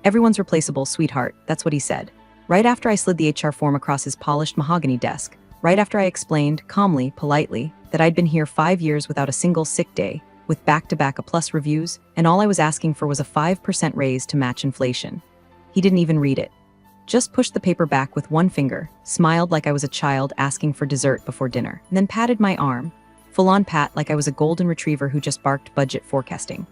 "Everyone's replaceable, sweetheart," that's what he said. Right after I slid the HR form across his polished mahogany desk, right after I explained, calmly, politely, that I'd been here 5 years without a single sick day, with back-to-back A+ reviews, and all I was asking for was a 5% raise to match inflation. He didn't even read it. Just pushed the paper back with one finger, smiled like I was a child asking for dessert before dinner, and then patted my arm. Full-on pat like I was a golden retriever who just barked budget forecasting.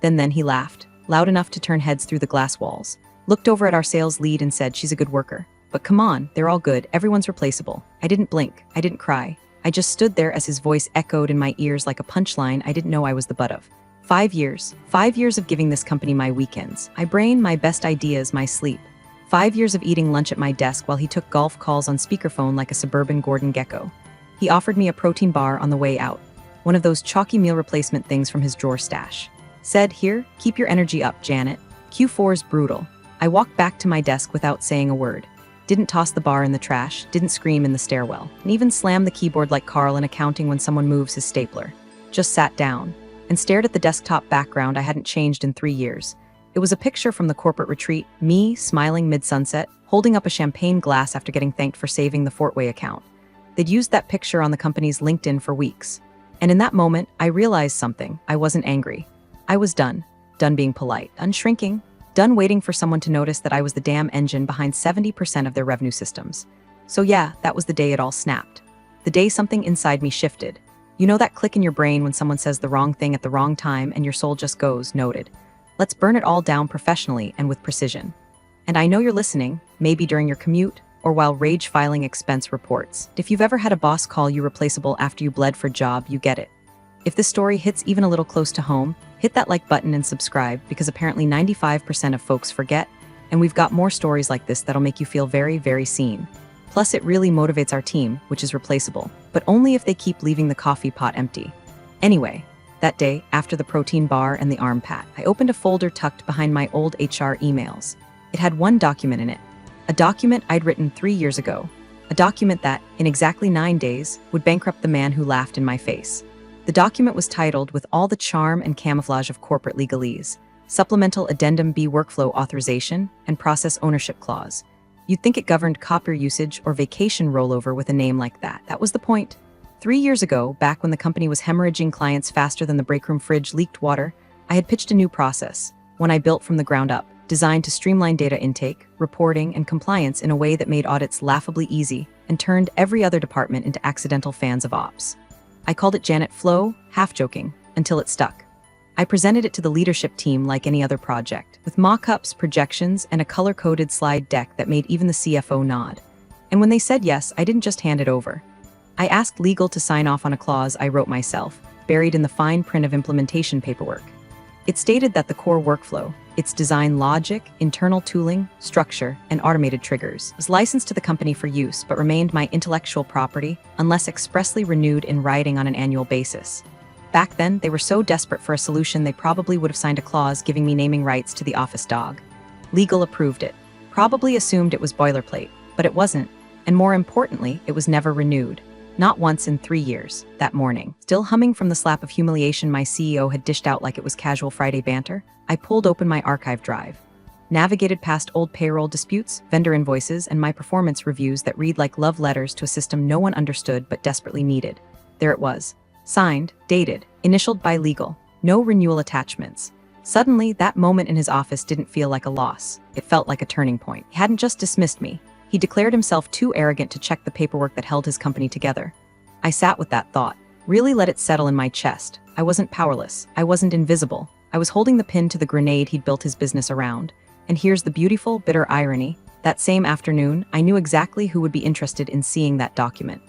Then he laughed, loud enough to turn heads through the glass walls, looked over at our sales lead and said, "She's a good worker. But come on, they're all good, everyone's replaceable." I didn't blink, I didn't cry. I just stood there as his voice echoed in my ears like a punchline I didn't know I was the butt of. 5 years. 5 years of giving this company my weekends, my brain, my best ideas, my sleep. 5 years of eating lunch at my desk while he took golf calls on speakerphone like a suburban Gordon Gekko. He offered me a protein bar on the way out, one of those chalky meal replacement things from his drawer stash. Said, "Here, keep your energy up, Janet. Q4's brutal." I walked back to my desk without saying a word. Didn't toss the bar in the trash, didn't scream in the stairwell, and even slam the keyboard like Carl in accounting when someone moves his stapler. Just sat down and stared at the desktop background I hadn't changed in 3 years. It was a picture from the corporate retreat, me smiling mid-sunset, holding up a champagne glass after getting thanked for saving the Fortway account. They'd used that picture on the company's LinkedIn for weeks. And in that moment, I realized something. I wasn't angry. I was done. Done being polite, done shrinking, done waiting for someone to notice that I was the damn engine behind 70% of their revenue systems. So yeah, that was the day it all snapped. The day something inside me shifted. You know that click in your brain when someone says the wrong thing at the wrong time and your soul just goes, "Noted. Let's burn it all down professionally and with precision." And I know you're listening, maybe during your commute or while rage filing expense reports. If you've ever had a boss call you replaceable after you bled for a job, you get it. If this story hits even a little close to home, hit that like button and subscribe because apparently 95% of folks forget, and we've got more stories like this that'll make you feel very, very seen. Plus, it really motivates our team, which is replaceable, but only if they keep leaving the coffee pot empty. Anyway, that day, after the protein bar and the arm pat, I opened a folder tucked behind my old HR emails. It had one document in it, a document I'd written 3 years ago, a document that, in exactly 9 days, would bankrupt the man who laughed in my face. The document was titled, with all the charm and camouflage of corporate legalese, Supplemental Addendum B Workflow Authorization and Process Ownership Clause. You'd think it governed copier usage or vacation rollover with a name like that. That was the point. 3 years ago, back when the company was hemorrhaging clients faster than the breakroom fridge leaked water, I had pitched a new process, one I built from the ground up, designed to streamline data intake, reporting, and compliance in a way that made audits laughably easy and turned every other department into accidental fans of ops. I called it Janet Flow, half-joking, until it stuck. I presented it to the leadership team like any other project, with mock-ups, projections, and a color-coded slide deck that made even the CFO nod. And when they said yes, I didn't just hand it over. I asked legal to sign off on a clause I wrote myself, buried in the fine print of implementation paperwork. It stated that the core workflow, its design logic, internal tooling, structure, and automated triggers, was licensed to the company for use but remained my intellectual property unless expressly renewed in writing on an annual basis. Back then, they were so desperate for a solution they probably would have signed a clause giving me naming rights to the office dog. Legal approved it. Probably assumed it was boilerplate, but it wasn't. And more importantly, it was never renewed. Not once in 3 years, that morning. Still humming from the slap of humiliation my CEO had dished out like it was casual Friday banter, I pulled open my archive drive. Navigated past old payroll disputes, vendor invoices, and my performance reviews that read like love letters to a system no one understood but desperately needed. There it was. Signed, dated, initialed by legal. No renewal attachments. Suddenly, that moment in his office didn't feel like a loss. It felt like a turning point. He hadn't just dismissed me. He declared himself too arrogant to check the paperwork that held his company together. I sat with that thought, really let it settle in my chest. I wasn't powerless. I wasn't invisible. I was holding the pin to the grenade he'd built his business around. And here's the beautiful, bitter irony. That same afternoon, I knew exactly who would be interested in seeing that document.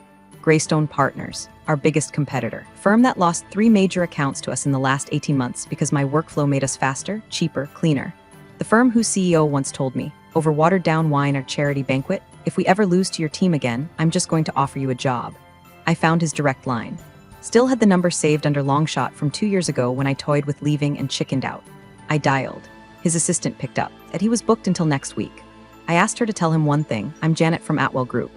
Greystone Partners, our biggest competitor, firm that lost 3 major accounts to us in the last 18 months because my workflow made us faster, cheaper, cleaner. The firm whose CEO once told me, over watered-down wine or charity banquet, "If we ever lose to your team again, I'm just going to offer you a job." I found his direct line. Still had the number saved under Longshot from 2 years ago when I toyed with leaving and chickened out. I dialed. His assistant picked up, that he was booked until next week. I asked her to tell him one thing. "I'm Janet from Atwell Group.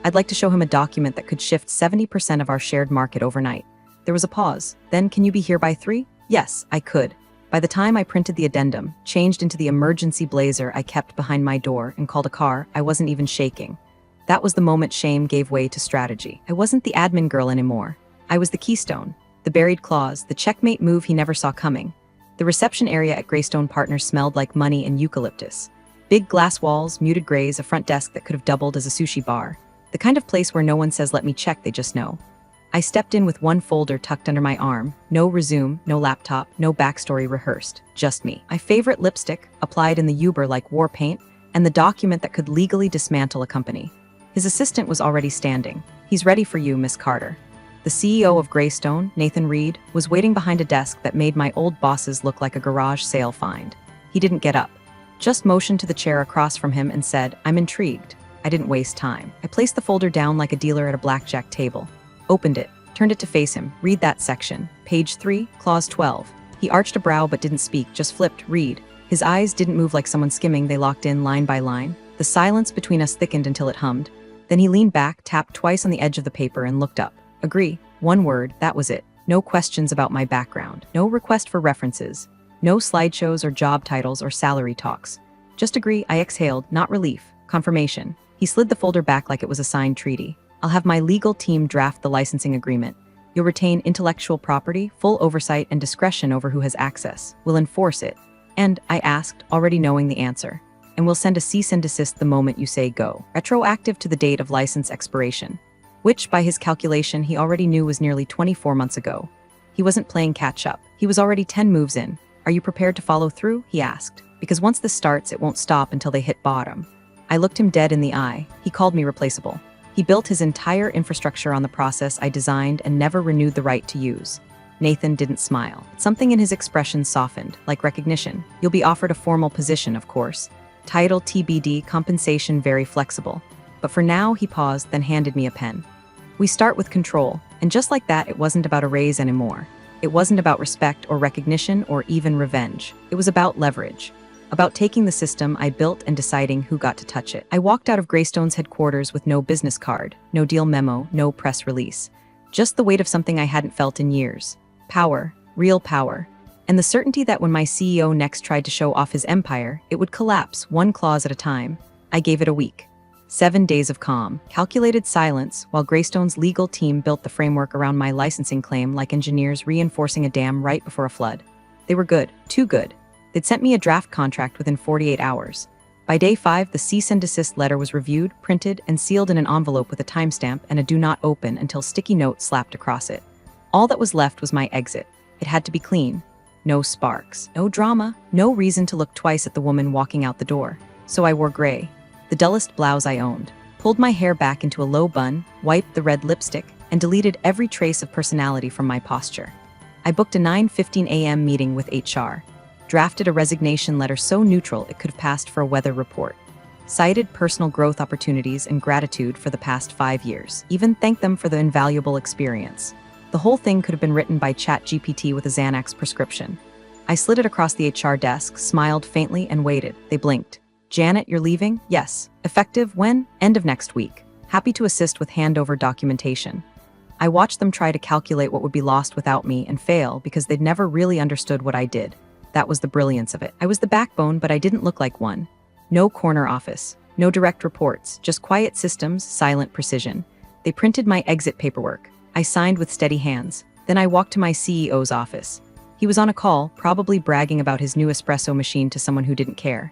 I'd like to show him a document that could shift 70% of our shared market overnight." There was a pause. "Then can you be here by 3? Yes, I could. By the time I printed the addendum, changed into the emergency blazer I kept behind my door, and called a car, I wasn't even shaking. That was the moment shame gave way to strategy. I wasn't the admin girl anymore. I was the keystone, the buried clause, the checkmate move he never saw coming. The reception area at Greystone Partners smelled like money and eucalyptus. Big glass walls, muted grays, a front desk that could have doubled as a sushi bar. The kind of place where no one says let me check, they just know. I stepped in with one folder tucked under my arm. No resume, no laptop, no backstory rehearsed. Just me. My favorite lipstick, applied in the Uber like war paint, and the document that could legally dismantle a company. His assistant was already standing. "He's ready for you, Miss Carter." The CEO of Greystone, Nathan Reed, was waiting behind a desk that made my old bosses look like a garage sale find. He didn't get up. Just motioned to the chair across from him and said, "I'm intrigued." I didn't waste time. I placed the folder down like a dealer at a blackjack table. Opened it, turned it to face him. "Read that section. Page 3, clause 12. He arched a brow but didn't speak, just flipped, "Read." His eyes didn't move like someone skimming, they locked in line by line. The silence between us thickened until it hummed. Then he leaned back, tapped twice on the edge of the paper, and looked up. "Agree." One word, that was it. No questions about my background. No request for references. No slideshows or job titles or salary talks. Just agree. I exhaled, not relief, confirmation. He slid the folder back like it was a signed treaty. "I'll have my legal team draft the licensing agreement. You'll retain intellectual property, full oversight, and discretion over who has access. We'll enforce it." And, I asked, already knowing the answer. "And we'll send a cease and desist the moment you say go, retroactive to the date of license expiration." Which, by his calculation, he already knew was nearly 24 months ago. He wasn't playing catch-up. He was already 10 moves in. "Are you prepared to follow through?" he asked. "Because once this starts, it won't stop until they hit bottom." I looked him dead in the eye. He called me replaceable. He built his entire infrastructure on the process I designed and never renewed the right to use. Nathan didn't smile. Something in his expression softened, like recognition. "You'll be offered a formal position, of course. Title TBD, compensation very flexible. But for now," he paused, then handed me a pen. "We start with control." And just like that, it wasn't about a raise anymore. It wasn't about respect or recognition or even revenge. It was about leverage. About taking the system I built and deciding who got to touch it. I walked out of Greystone's headquarters with no business card, no deal memo, no press release. Just the weight of something I hadn't felt in years. Power, real power. And the certainty that when my CEO next tried to show off his empire, it would collapse one clause at a time. I gave it a week. 7 days of calm, calculated silence, while Greystone's legal team built the framework around my licensing claim like engineers reinforcing a dam right before a flood. They were good, too good. They'd sent me a draft contract within 48 hours. By day 5, the cease and desist letter was reviewed, printed, and sealed in an envelope with a timestamp and a "do not open" until sticky note slapped across it. All that was left was my exit. It had to be clean. No sparks, no drama, no reason to look twice at the woman walking out the door. So I wore gray, the dullest blouse I owned, pulled my hair back into a low bun, wiped the red lipstick, and deleted every trace of personality from my posture. I booked a 9:15 a.m. meeting with HR. Drafted a resignation letter so neutral it could have passed for a weather report. Cited personal growth opportunities and gratitude for the past 5 years. Even thanked them for the invaluable experience. The whole thing could have been written by ChatGPT with a Xanax prescription. I slid it across the HR desk, smiled faintly, and waited. They blinked. "Janet, you're leaving?" "Yes." "Effective when?" "End of next week. Happy to assist with handover documentation." I watched them try to calculate what would be lost without me and fail because they'd never really understood what I did. That was the brilliance of it. I was the backbone, but I didn't look like one. No corner office, no direct reports, just quiet systems, silent precision. They printed my exit paperwork. I signed with steady hands. Then I walked to my CEO's office. He was on a call, probably bragging about his new espresso machine to someone who didn't care.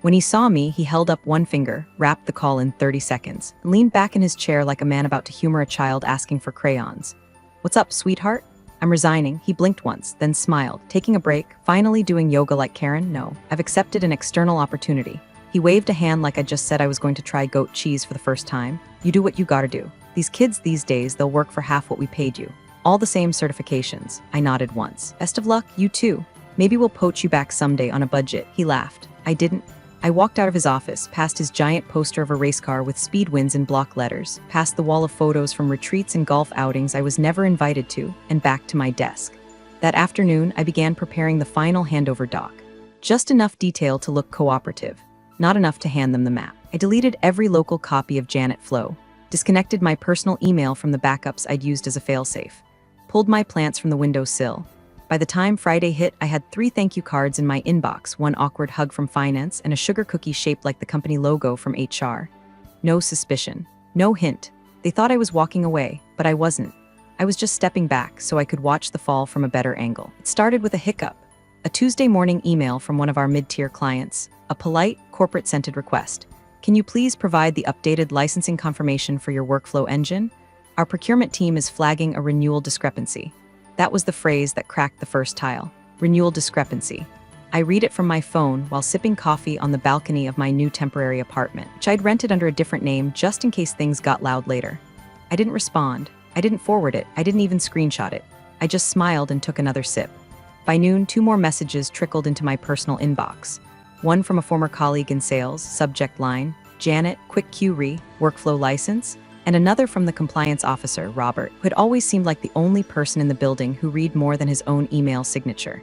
When he saw me, he held up one finger, wrapped the call in 30 seconds, and leaned back in his chair like a man about to humor a child asking for crayons. "What's up, sweetheart?" "I'm resigning." He blinked once, then smiled. "Taking a break? Finally doing yoga like Karen?" "No. I've accepted an external opportunity." He waved a hand like I just said I was going to try goat cheese for the first time. "You do what you gotta do. These kids these days, they'll work for half what we paid you. All the same certifications." I nodded once. "Best of luck, you too. Maybe we'll poach you back someday on a budget." He laughed. I didn't. I walked out of his office, past his giant poster of a race car with speed wins in block letters, past the wall of photos from retreats and golf outings I was never invited to, and back to my desk. That afternoon, I began preparing the final handover doc. Just enough detail to look cooperative, not enough to hand them the map. I deleted every local copy of Janet Flow, disconnected my personal email from the backups I'd used as a failsafe, pulled my plants from the windowsill, By the time Friday hit, I had 3 thank you cards in my inbox, one awkward hug from finance, and a sugar cookie shaped like the company logo from HR. No suspicion. No hint. They thought I was walking away, but I wasn't. I was just stepping back so I could watch the fall from a better angle. It started with a hiccup. A Tuesday morning email from one of our mid-tier clients. A polite, corporate-scented request. Can you please provide the updated licensing confirmation for your workflow engine? Our procurement team is flagging a renewal discrepancy. That was the phrase that cracked the first tile. Renewal discrepancy. I read it from my phone while sipping coffee on the balcony of my new temporary apartment, which I'd rented under a different name just in case things got loud later. I didn't respond. I didn't forward it. I didn't even screenshot it. I just smiled and took another sip. By noon, 2 more messages trickled into my personal inbox. One from a former colleague in sales, subject line, Janet, quick query, workflow license, and another from the compliance officer, Robert, who had always seemed like the only person in the building who read more than his own email signature.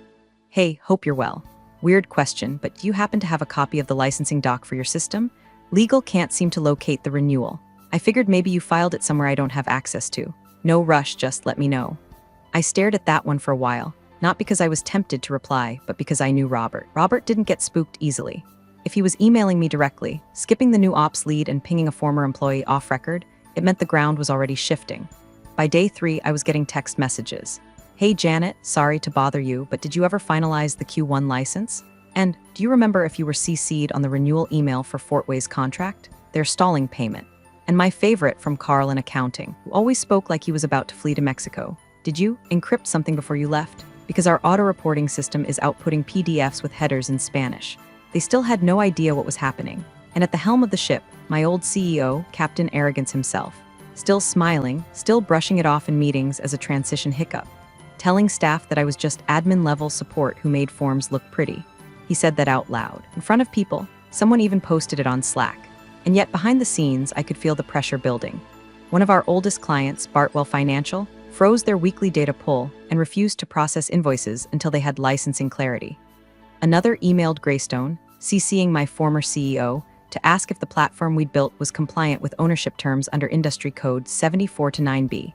Hey, hope you're well. Weird question, but do you happen to have a copy of the licensing doc for your system? Legal can't seem to locate the renewal. I figured maybe you filed it somewhere I don't have access to. No rush, just let me know. I stared at that one for a while. Not because I was tempted to reply, but because I knew Robert. Robert didn't get spooked easily. If he was emailing me directly, skipping the new ops lead and pinging a former employee off record, it meant the ground was already shifting. By day 3, I was getting text messages. Hey Janet, sorry to bother you, but did you ever finalize the Q1 license? And do you remember if you were CC'd on the renewal email for Fortway's contract? They're stalling payment. And my favorite from Carl in accounting, who always spoke like he was about to flee to Mexico. Did you encrypt something before you left? Because our auto-reporting system is outputting PDFs with headers in Spanish. They still had no idea what was happening. And at the helm of the ship, my old CEO, Captain Arrogance himself, still smiling, still brushing it off in meetings as a transition hiccup, telling staff that I was just admin-level support who made forms look pretty. He said that out loud, in front of people. Someone even posted it on Slack. And yet behind the scenes, I could feel the pressure building. One of our oldest clients, Bartwell Financial, froze their weekly data pull and refused to process invoices until they had licensing clarity. Another emailed Greystone, CCing my former CEO, to ask if the platform we'd built was compliant with ownership terms under industry code 74-9B.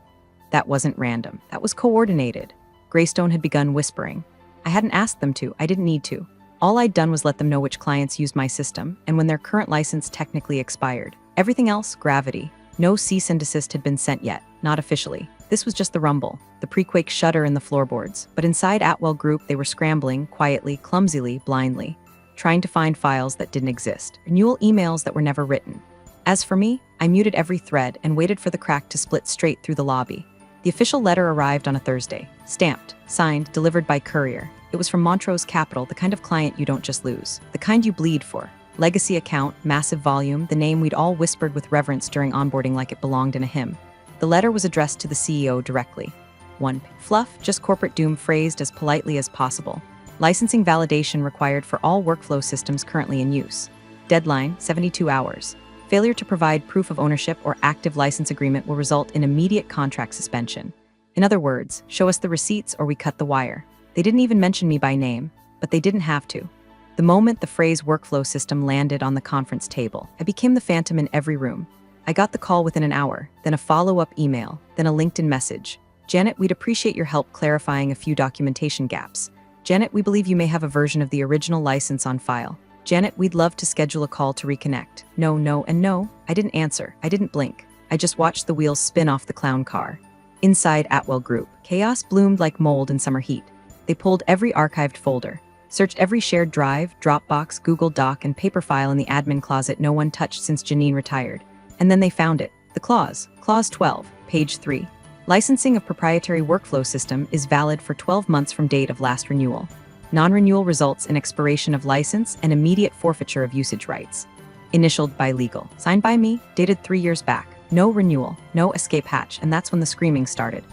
That wasn't random. That was coordinated. Greystone had begun whispering. I hadn't asked them to. I didn't need to. All I'd done was let them know which clients used my system and when their current license technically expired. Everything else, gravity. No cease and desist had been sent yet, not officially. This was just the rumble, the pre-quake shudder in the floorboards. But inside Atwell Group, they were scrambling, quietly, clumsily, blindly, trying to find files that didn't exist, renewal emails that were never written. As for me, I muted every thread and waited for the crack to split straight through the lobby. The official letter arrived on a Thursday, stamped, signed, delivered by courier. It was from Montrose Capital, the kind of client you don't just lose, the kind you bleed for. Legacy account, massive volume, the name we'd all whispered with reverence during onboarding like it belonged in a hymn. The letter was addressed to the CEO directly. 1. Fluff, just corporate doom phrased as politely as possible. Licensing validation required for all workflow systems currently in use. Deadline, 72 hours. Failure to provide proof of ownership or active license agreement will result in immediate contract suspension. In other words, show us the receipts or we cut the wire. They didn't even mention me by name, but they didn't have to. The moment the phrase workflow system landed on the conference table, I became the phantom in every room. I got the call within an hour, then a follow-up email, then a LinkedIn message. Janet, we'd appreciate your help clarifying a few documentation gaps. Janet, we believe you may have a version of the original license on file. Janet, we'd love to schedule a call to reconnect. No, no, and no. I didn't answer. I didn't blink. I just watched the wheels spin off the clown car. Inside Atwell Group, chaos bloomed like mold in summer heat. They pulled every archived folder, searched every shared drive, Dropbox, Google Doc, and paper file in the admin closet no one touched since Janine retired. And then they found it. The clause. Clause 12, page 3. Licensing of proprietary workflow system is valid for 12 months from date of last renewal. Non-renewal results in expiration of license and immediate forfeiture of usage rights. Initialed by legal. Signed by me, dated 3 years back. No renewal, no escape hatch, and that's when the screaming started.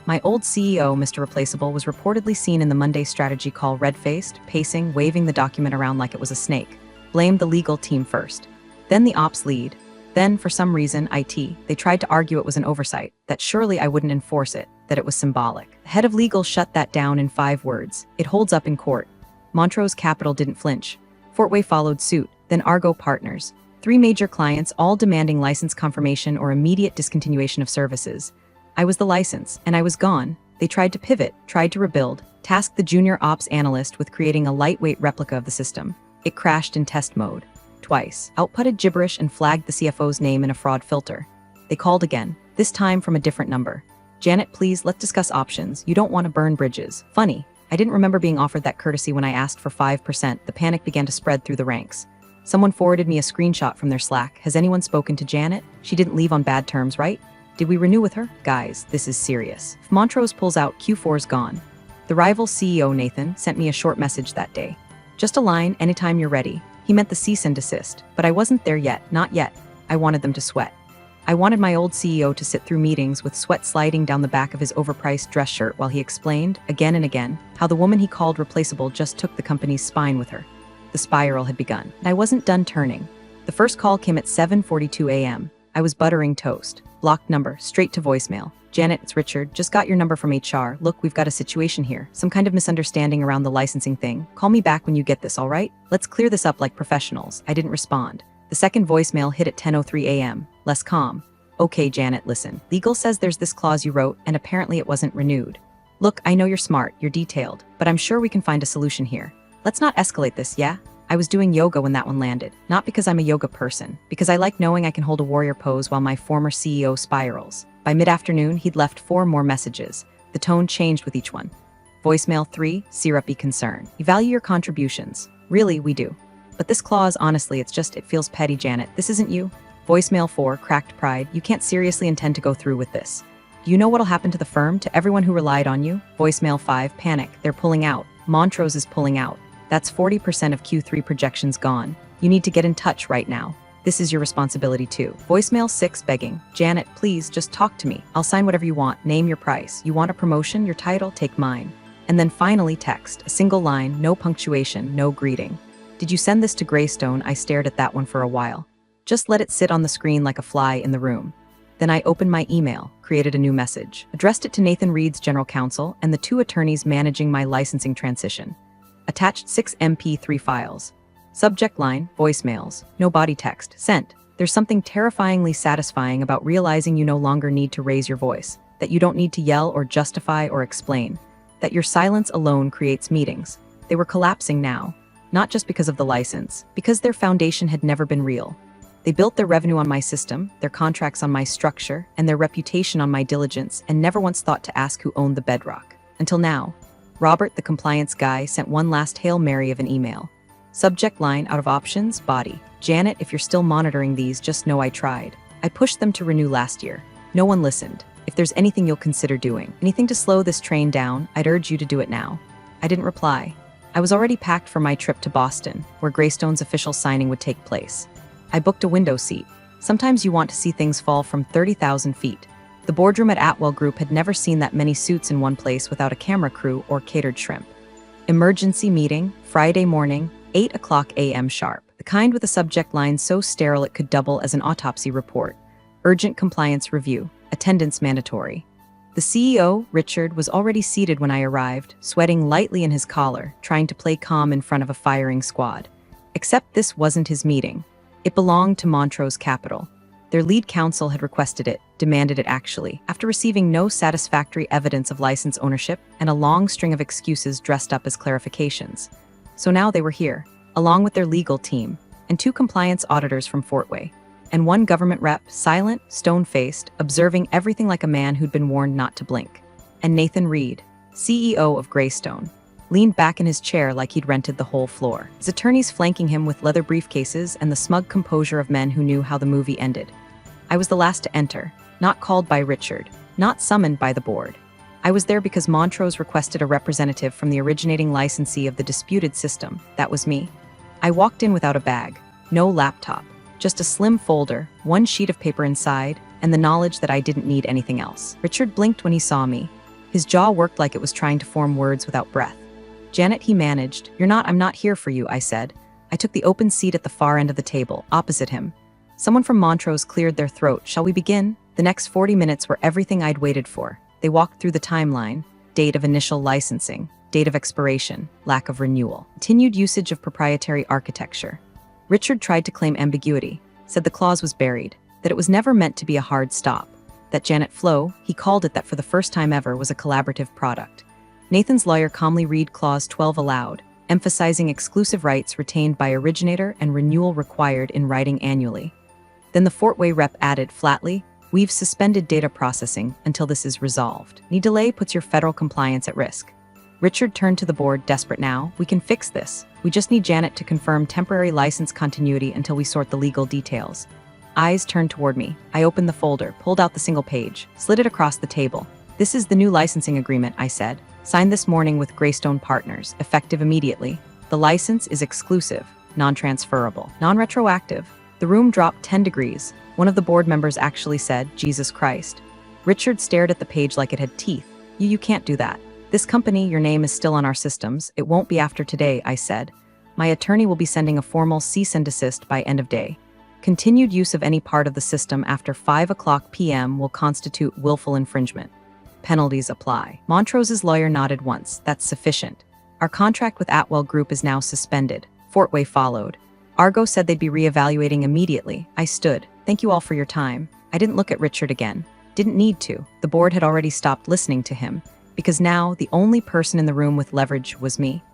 My old CEO, Mr. Replaceable, was reportedly seen in the Monday strategy call red-faced, pacing, waving the document around like it was a snake. Blamed the legal team first. Then the ops lead. Then, for some reason, IT. They tried to argue it was an oversight, that surely I wouldn't enforce it, that it was symbolic. The head of legal shut that down in 5 words. It holds up in court. Montrose Capital didn't flinch. Fortway followed suit, then Argo Partners. 3 major clients, all demanding license confirmation or immediate discontinuation of services. I was the license, and I was gone. They tried to pivot, tried to rebuild, tasked the junior ops analyst with creating a lightweight replica of the system. It crashed in test mode. Twice. Outputted gibberish and flagged the CFO's name in a fraud filter. They called again, this time from a different number. Janet, please, let's discuss options. You don't want to burn bridges. Funny. I didn't remember being offered that courtesy when I asked for 5%. The panic began to spread through the ranks. Someone forwarded me a screenshot from their Slack. Has anyone spoken to Janet? She didn't leave on bad terms, right? Did we renew with her? Guys, this is serious. If Montrose pulls out, Q4's gone. The rival CEO, Nathan, sent me a short message that day. Just a line, anytime you're ready. He meant the cease and desist, but I wasn't there yet, not yet. I wanted them to sweat. I wanted my old CEO to sit through meetings with sweat sliding down the back of his overpriced dress shirt while he explained, again and again, how the woman he called replaceable just took the company's spine with her. The spiral had begun, and I wasn't done turning. The first call came at 7:42 a.m. I was buttering toast. Blocked number, straight to voicemail. Janet, it's Richard. Just got your number from HR. Look, we've got a situation here. Some kind of misunderstanding around the licensing thing. Call me back when you get this, all right? Let's clear this up like professionals. I didn't respond. The second voicemail hit at 10:03 a.m. Less calm. Okay, Janet, listen. Legal says there's this clause you wrote, and apparently it wasn't renewed. Look, I know you're smart, you're detailed, but I'm sure we can find a solution here. Let's not escalate this, yeah? I was doing yoga when that one landed. Not because I'm a yoga person, because I like knowing I can hold a warrior pose while my former CEO spirals. By mid-afternoon, he'd left 4 more messages. The tone changed with each one. Voicemail 3, syrupy concern. You value your contributions. Really, we do. But this clause, honestly, it feels petty, Janet. This isn't you. Voicemail 4, cracked pride. You can't seriously intend to go through with this. Do you know what'll happen to the firm, to everyone who relied on you? Voicemail 5, panic. They're pulling out. Montrose is pulling out. That's 40% of Q3 projections gone. You need to get in touch right now. This is your responsibility too. Voicemail 6, begging. Janet, please, just talk to me. I'll sign whatever you want. Name your price. You want a promotion, your title, take mine. And then finally text. A single line, no punctuation, no greeting. Did you send this to Greystone? I stared at that one for a while. Just let it sit on the screen like a fly in the room. Then I opened my email, created a new message, addressed it to Nathan Reed's general counsel and the 2 attorneys managing my licensing transition. Attached 6 MP3 files. Subject line, voicemails, no body text, sent. There's something terrifyingly satisfying about realizing you no longer need to raise your voice, that you don't need to yell or justify or explain, that your silence alone creates meetings. They were collapsing now, not just because of the license, because their foundation had never been real. They built their revenue on my system, their contracts on my structure, and their reputation on my diligence, and never once thought to ask who owned the bedrock. Until now. Robert, the compliance guy, sent one last Hail Mary of an email. Subject line, out of options, body. Janet, if you're still monitoring these, just know I tried. I pushed them to renew last year. No one listened. If there's anything you'll consider doing, anything to slow this train down, I'd urge you to do it now. I didn't reply. I was already packed for my trip to Boston, where Greystone's official signing would take place. I booked a window seat. Sometimes you want to see things fall from 30,000 feet. The boardroom at Atwell Group had never seen that many suits in one place without a camera crew or catered shrimp. Emergency meeting, Friday morning, 8 o'clock a.m. sharp. The kind with a subject line so sterile it could double as an autopsy report. Urgent compliance review. Attendance mandatory. The CEO, Richard, was already seated when I arrived, sweating lightly in his collar, trying to play calm in front of a firing squad. Except this wasn't his meeting. It belonged to Montrose Capital. Their lead counsel had requested it, demanded it actually, after receiving no satisfactory evidence of license ownership and a long string of excuses dressed up as clarifications. So now they were here, along with their legal team, and 2 compliance auditors from Fort Way, and 1 government rep, silent, stone-faced, observing everything like a man who'd been warned not to blink. And Nathan Reed, CEO of Greystone, leaned back in his chair like he'd rented the whole floor, his attorneys flanking him with leather briefcases and the smug composure of men who knew how the movie ended. I was the last to enter, not called by Richard, not summoned by the board. I was there because Montrose requested a representative from the originating licensee of the disputed system. That was me. I walked in without a bag, no laptop, just a slim folder, 1 sheet of paper inside, and the knowledge that I didn't need anything else. Richard blinked when he saw me. His jaw worked like it was trying to form words without breath. Janet, he managed. I'm not here for you, I said. I took the open seat at the far end of the table, opposite him. Someone from Montrose cleared their throat. Shall we begin? The next 40 minutes were everything I'd waited for. They walked through the timeline, date of initial licensing, date of expiration, lack of renewal, continued usage of proprietary architecture. Richard tried to claim ambiguity, said the clause was buried, that it was never meant to be a hard stop. that Janet Flow, he called it that for the first time ever, was a collaborative product. Nathan's lawyer calmly read Clause 12 aloud, emphasizing exclusive rights retained by originator and renewal required in writing annually. Then the Fort Way rep added flatly, "We've suspended data processing until this is resolved. Any delay puts your federal compliance at risk." Richard turned to the board, desperate now. "We can fix this. We just need Janet to confirm temporary license continuity until we sort the legal details." Eyes turned toward me. I opened the folder, pulled out the single page, slid it across the table. "This is the new licensing agreement," I said. "Signed this morning with Greystone Partners, effective immediately. The license is exclusive, non-transferable, non-retroactive." The room dropped 10 degrees. One of the board members actually said, "Jesus Christ." Richard stared at the page like it had teeth. You can't do that. This company, your name is still on our systems. It won't be after today," I said. "My attorney will be sending a formal cease and desist by end of day. Continued use of any part of the system after 5 p.m. will constitute willful infringement. Penalties apply." Montrose's lawyer nodded once. "That's sufficient. Our contract with Atwell Group is now suspended." Fort Way followed. Argo said they'd be reevaluating immediately. I stood. "Thank you all for your time." I didn't look at Richard again. Didn't need to. The board had already stopped listening to him, because now the only person in the room with leverage was me.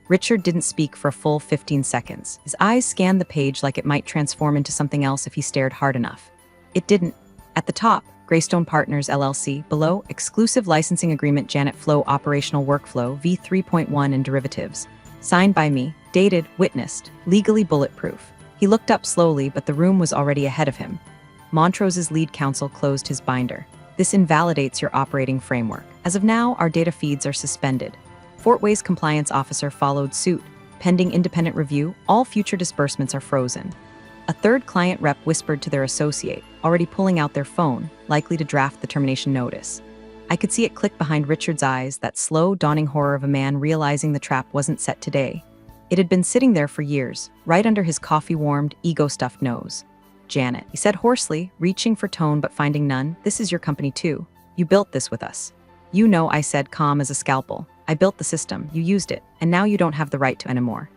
Richard didn't speak for a full 15 seconds. His eyes scanned the page like it might transform into something else if he stared hard enough. It didn't. At the top, Greystone Partners LLC, below, exclusive licensing agreement Janet Flow operational workflow V3.1 and derivatives. Signed by me, dated, witnessed, legally bulletproof. He looked up slowly, but the room was already ahead of him. Montrose's lead counsel closed his binder. "This invalidates your operating framework. As of now, our data feeds are suspended." Fort Way's compliance officer followed suit. "Pending independent review, all future disbursements are frozen." A third client rep whispered to their associate, already pulling out their phone, likely to draft the termination notice. I could see it click behind Richard's eyes, that slow, dawning horror of a man realizing the trap wasn't set today. It had been sitting there for years, right under his coffee-warmed, ego-stuffed nose. "Janet," he said hoarsely, reaching for tone but finding none, "this is your company too. You built this with us." "You know," I said, calm as a scalpel. "I built the system, you used it, and now you don't have the right to anymore."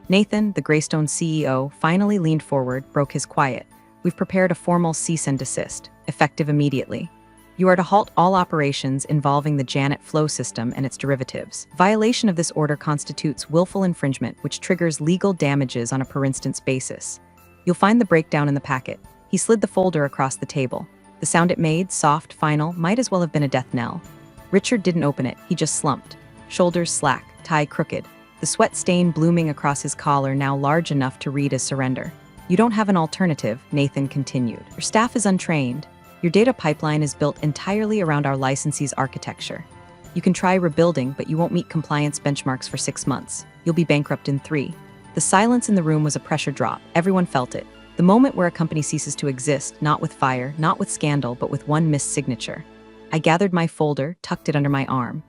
Nathan, the Greystone CEO, finally leaned forward, broke his quiet. "We've prepared a formal cease and desist, effective immediately. You are to halt all operations involving the Janet Flow system and its derivatives. Violation of this order constitutes willful infringement, which triggers legal damages on a per-instance basis. You'll find the breakdown in the packet." He slid the folder across the table. The sound it made, soft, final, might as well have been a death knell. Richard didn't open it, he just slumped. Shoulders slack, tie crooked. The sweat stain blooming across his collar now large enough to read as surrender. "You don't have an alternative," Nathan continued. "Your staff is untrained. Your data pipeline is built entirely around our licensee's architecture. You can try rebuilding, but you won't meet compliance benchmarks for 6 months. You'll be bankrupt in 3. The silence in the room was a pressure drop. Everyone felt it. The moment where a company ceases to exist, not with fire, not with scandal, but with one missed signature. I gathered my folder, tucked it under my arm.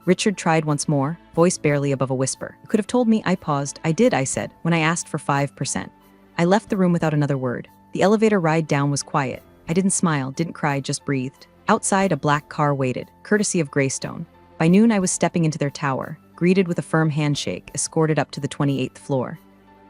Richard tried once more, voice barely above a whisper. "You could have told me." I paused. "I did," I said, "when I asked for 5%. I left the room without another word. The elevator ride down was quiet. I didn't smile, didn't cry, just breathed. Outside, a black car waited, courtesy of Greystone. By noon, I was stepping into their tower, greeted with a firm handshake, escorted up to the 28th floor.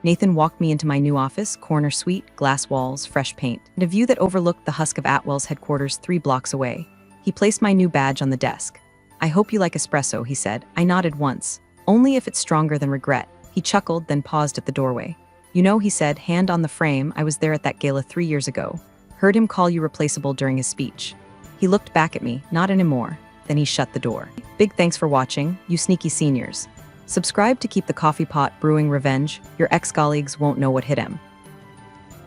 Nathan walked me into my new office, corner suite, glass walls, fresh paint, and a view that overlooked the husk of Atwell's headquarters 3 blocks away. He placed my new badge on the desk. "I hope you like espresso," he said. I nodded once. "Only if it's stronger than regret." He chuckled, then paused at the doorway. "You know," he said, hand on the frame, "I was there at that gala 3 years ago. Heard him call you replaceable during his speech." He looked back at me, not anymore. Then he shut the door. Big thanks for watching, you sneaky seniors. Subscribe to keep the coffee pot brewing revenge. Your ex-colleagues won't know what hit him.